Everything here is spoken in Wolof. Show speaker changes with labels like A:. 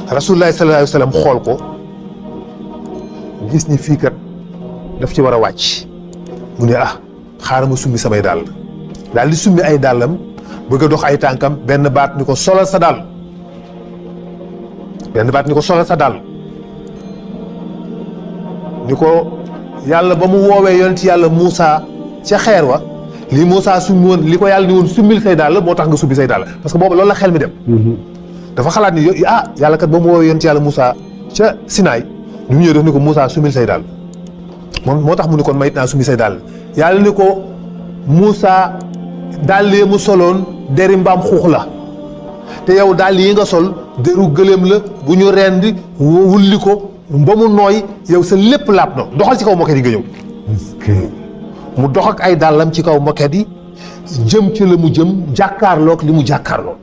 A: Rasulullah sallallahu alayhi wa sallam xool ko gis ni fii kat daf ci war a wàcc mu ne xaaral ma summi samay dàll daal di summi ay dàllam bëgg a dox ay tànkam benn baat ni ko solal sa dàll ni ko yàlla ba mu woowee yonent yàlla Moussa ca xeer wa li Moussa summi woon li ko yàlla ni woon summil say dàll moo tax nga summi say dàll parce que boobu loolu la xel mi dem dafa xalaat ni yàlla kat ba mu woowee yonent yàlla Moussa ca Sinaay bi mu ñëw def ni ko Moussa summil say dàll moom moo tax mu ni kon mayit naa summi say dàll yàlla ni ko Moussa dàll yi mu soloon deri mbaam xuux la te yow dàll yi nga sol deru gëléem la bu ñu rendi wulli ko ba mu nooy yow sa lépp laab na doxal ci kaw moket yi nga ñëw mu dox ak ay dàllam ci kaw moket yi jëm ci la mu jëm jàkkaarloog li mu jàkkaarloo